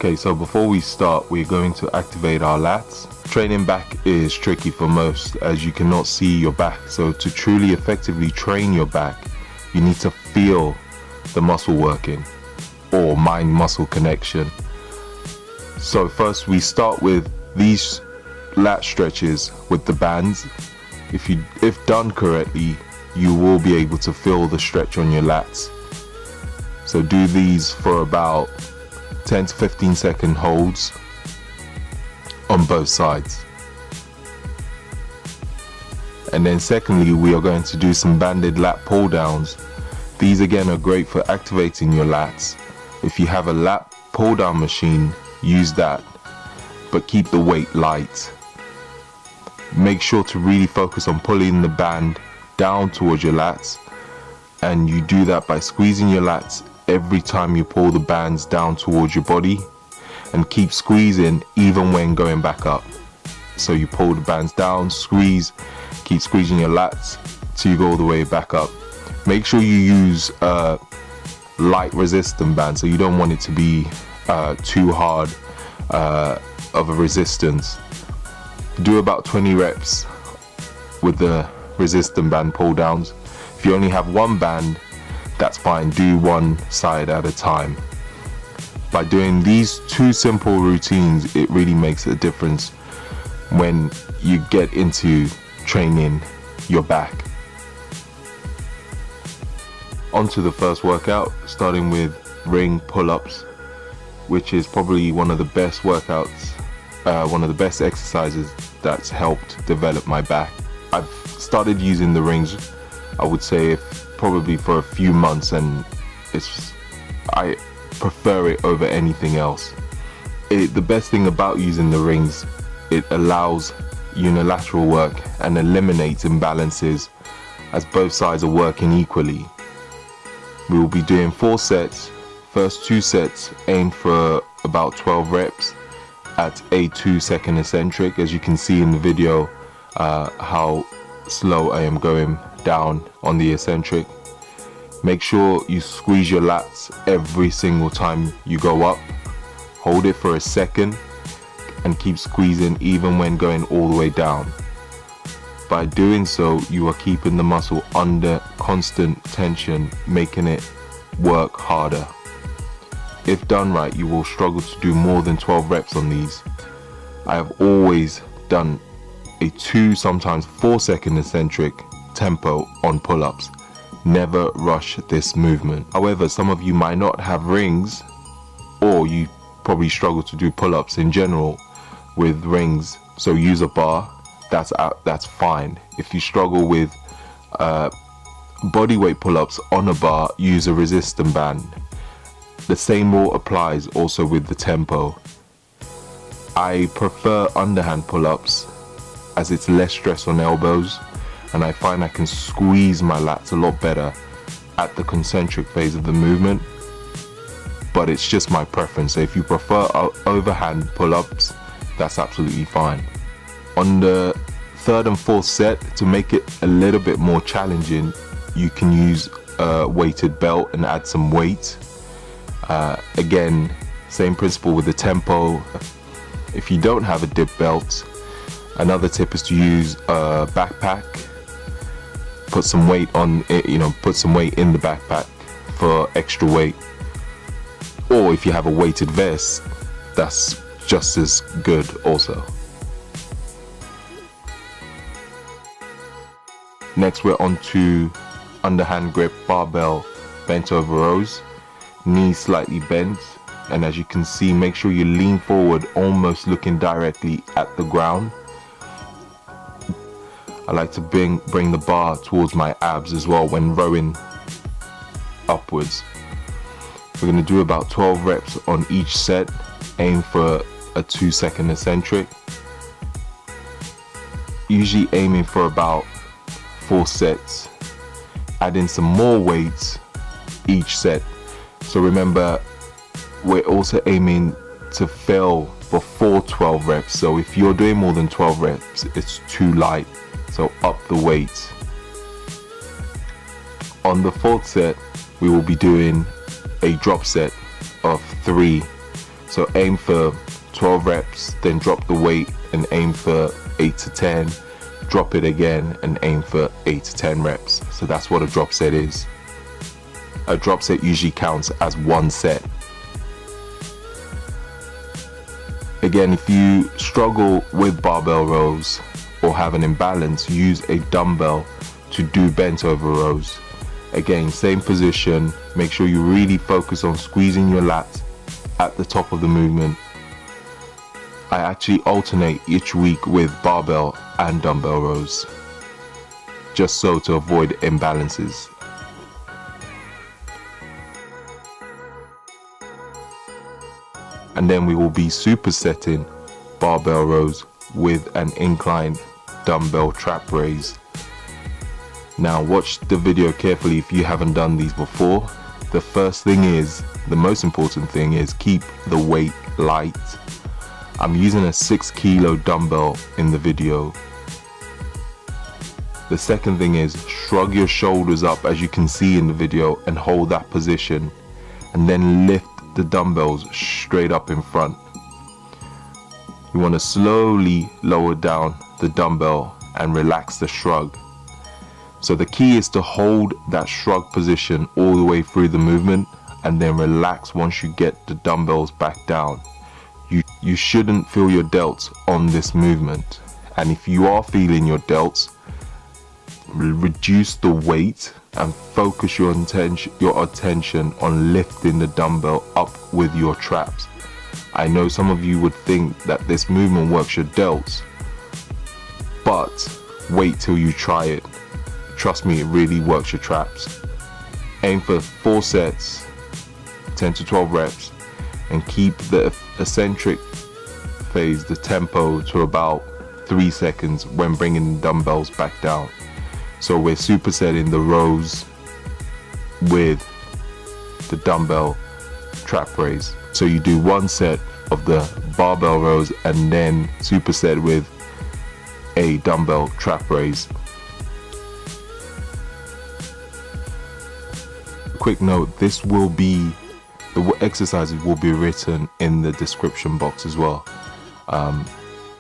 Okay, so before we start, we're going to activate our lats. Training back is tricky for most as you cannot see your back. So to truly effectively train your back, you need to feel the muscle working or mind-muscle connection. So first we start with these lat stretches with the bands. If done correctly, you will be able to feel the stretch on your lats. So do these for about 10 to 15 second holds on both sides. And then secondly, we are going to do some banded lat pull downs. These again are great for activating your lats. If you have a lat pull down machine, use that, but keep the weight light. Make sure to really focus on pulling the band down towards your lats, and you do that by squeezing your lats every time you pull the bands down towards your body, and keep squeezing even when going back up. So you pull the bands down, squeeze, keep squeezing your lats till you go all the way back up. Make sure you use light resistant band, so you don't want it to be too hard of a resistance. Do about 20 reps with the resistant band pull downs. If you only have one band, that's fine, do one side at a time. By doing these two simple routines, it really makes a difference when you get into training your back. On to the first workout, starting with ring pull-ups, which is probably one of the best workouts, one of the best exercises that's helped develop my back. I've started using the rings, I would say probably for a few months, and I prefer it over anything else. The best thing about using the rings, it allows unilateral work and eliminates imbalances as both sides are working equally. We will be doing 4 sets. First 2 sets aim for about 12 reps at a 2-second eccentric. As you can see in the video, how slow I am going down on the eccentric. Make sure you squeeze your lats every single time you go up. Hold it for a second and keep squeezing even when going all the way down. By doing so, you are keeping the muscle under constant tension, making it work harder. If done right, you will struggle to do more than 12 reps on these. I have always done a 2, sometimes 4-second eccentric tempo on pull-ups. Never rush this movement. However, some of you might not have rings, or you probably struggle to do pull-ups in general with rings, so use a bar. That's fine. If you struggle with bodyweight pull-ups on a bar, use a resistant band. The same rule applies also with the tempo. I prefer underhand pull-ups as it's less stress on elbows, and I find I can squeeze my lats a lot better at the concentric phase of the movement, but it's just my preference. So if you prefer overhand pull-ups, that's absolutely fine. On the 3rd and 4th set, to make it a little bit more challenging, you can use a weighted belt and add some weight. Again, same principle with the tempo. If you don't have a dip belt, another tip is to use a backpack. Put some weight on it, put some weight in the backpack for extra weight. Or if you have a weighted vest, that's just as good also. Next, we're on to underhand grip barbell bent over rows, knees slightly bent, and as you can see, make sure you lean forward, almost looking directly at the ground. I like to bring the bar towards my abs as well when rowing upwards. We're going to do about 12 reps on each set. Aim for a 2-second eccentric. Usually aiming for about 4 sets. Add in some more weights each set. So remember, we're also aiming to fail before 12 reps. So if you're doing more than 12 reps, it's too light. So up the weight. On the 4th set, we will be doing a drop set of 3 So aim for 12 reps, then drop the weight and aim for 8 to 10, drop it again and aim for 8 to 10 reps. So that's what a drop set is. A drop set usually counts as one set. Again, if you struggle with barbell rows or have an imbalance, use a dumbbell to do bent over rows. Again, same position, make sure you really focus on squeezing your lats at the top of the movement. I actually alternate each week with barbell and dumbbell rows, just so to avoid imbalances. And then we will be supersetting barbell rows with an inclined dumbbell trap raise. Now watch the video carefully if you haven't done these before. The first thing is, the most important thing is, keep the weight light. I'm using a 6 kilo dumbbell in the video. The second thing is, shrug your shoulders up as you can see in the video and hold that position, and then lift the dumbbells straight up in front. You want to slowly lower down the dumbbell and relax the shrug. So the key is to hold that shrug position all the way through the movement and then relax once you get the dumbbells back down. You shouldn't feel your delts on this movement, and if you are feeling your delts, reduce the weight and focus your attention on lifting the dumbbell up with your traps. I know some of you would think that this movement works your delts, but wait till you try it. Trust me, it really works your traps. Aim for 4 sets, 10 to 12 reps, and keep the eccentric phase, the tempo, to about 3 seconds when bringing the dumbbells back down. So we're supersetting the rows with the dumbbell trap raise. So you do 1 set of the barbell rows and then superset with a dumbbell trap raise. Quick note, the exercises will be written in the description box as well.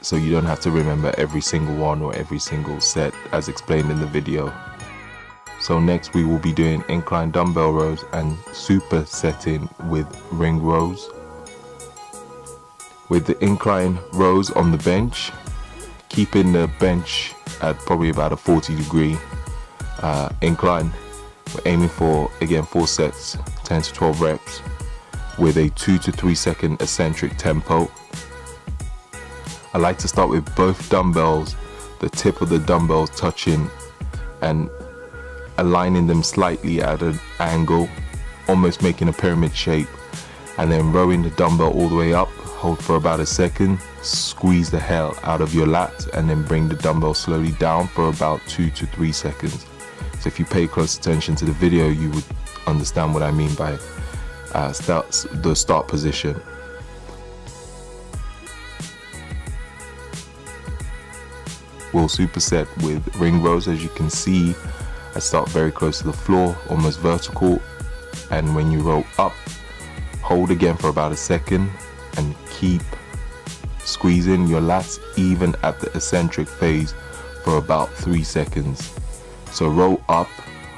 So you don't have to remember every single one or every single set as explained in the video. So next we will be doing incline dumbbell rows and supersetting with ring rows. With the incline rows on the bench, keeping the bench at probably about a 40-degree incline. We're aiming for, again, 4 sets, 10 to 12 reps with a 2 to 3 second eccentric tempo. I like to start with both dumbbells, the tip of the dumbbells touching and aligning them slightly at an angle, almost making a pyramid shape, and then rowing the dumbbell all the way up. Hold for about a second, squeeze the hell out of your lats, and then bring the dumbbell slowly down for about 2 to 3 seconds. So if you pay close attention to the video, you would understand what I mean by the start position. We'll superset with ring rows. As you can see, I start very close to the floor, almost vertical, and when you roll up, hold again for about a second and keep squeezing your lats even at the eccentric phase for about 3 seconds. So roll up,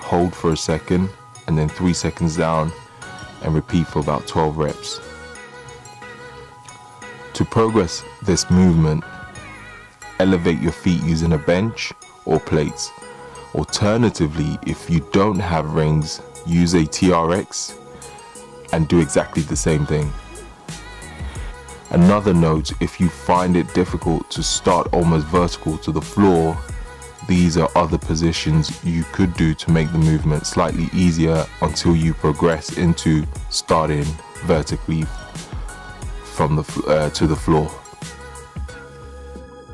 hold for a second, and then 3 seconds down, and repeat for about 12 reps. To progress this movement, elevate your feet using a bench or plates. Alternatively, if you don't have rings, use a TRX and do exactly the same thing. Another note, if you find it difficult to start almost vertical to the floor, these are other positions you could do to make the movement slightly easier until you progress into starting vertically from the to the floor.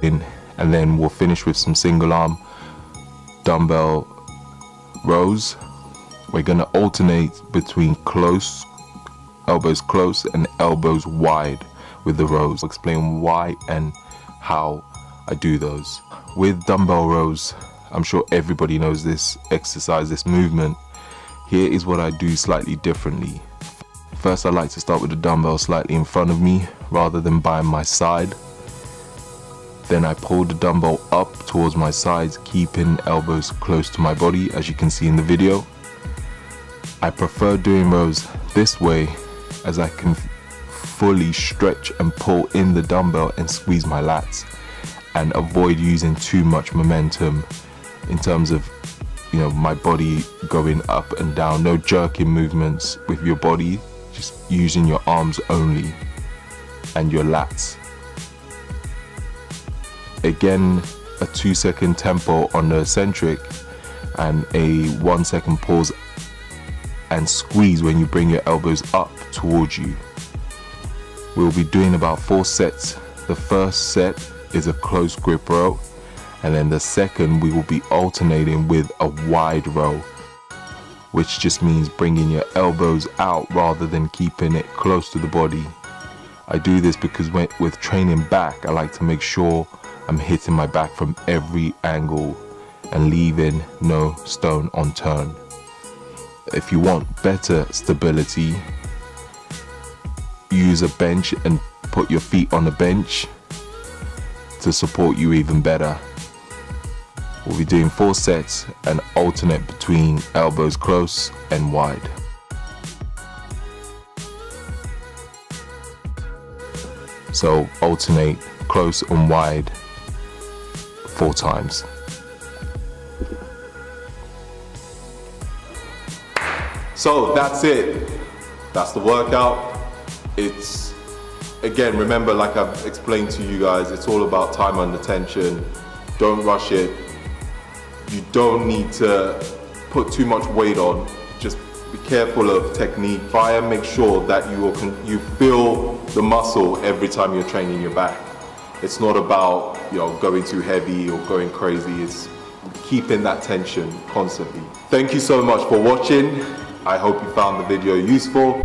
And then we'll finish with some single arm dumbbell rows. We're going to alternate between elbows close and elbows wide with the rows. I'll explain why and how I do those. With dumbbell rows, I'm sure everybody knows this exercise, this movement. Here is what I do slightly differently. First, I like to start with the dumbbell slightly in front of me rather than by my side. Then I pull the dumbbell up towards my sides, keeping elbows close to my body, as you can see in the video. I prefer doing rows this way as I can fully stretch and pull in the dumbbell and squeeze my lats, and avoid using too much momentum in terms of, you know, my body going up and down. No jerking movements with your body, just using your arms only and your lats. Again, a 2-second tempo on the eccentric and a 1-second pause and squeeze when you bring your elbows up towards you. We'll be doing about 4 sets. The first set is a close grip row, and then the second we will be alternating with a wide row, which just means bringing your elbows out rather than keeping it close to the body. I do this because with training back, I like to make sure I'm hitting my back from every angle and leaving no stone unturned. If you want better stability, use a bench and put your feet on the bench to support you even better. We'll be doing 4 sets and alternate between elbows close and wide. So alternate close and wide 4 times. So that's it. That's the workout. It's, again, remember, like I've explained to you guys, it's all about time under tension. Don't rush it. You don't need to put too much weight on. Just be careful of technique. Try and make sure that you feel the muscle every time you're training your back. It's not about, you know, going too heavy or going crazy. It's keeping that tension constantly. Thank you so much for watching. I hope you found the video useful.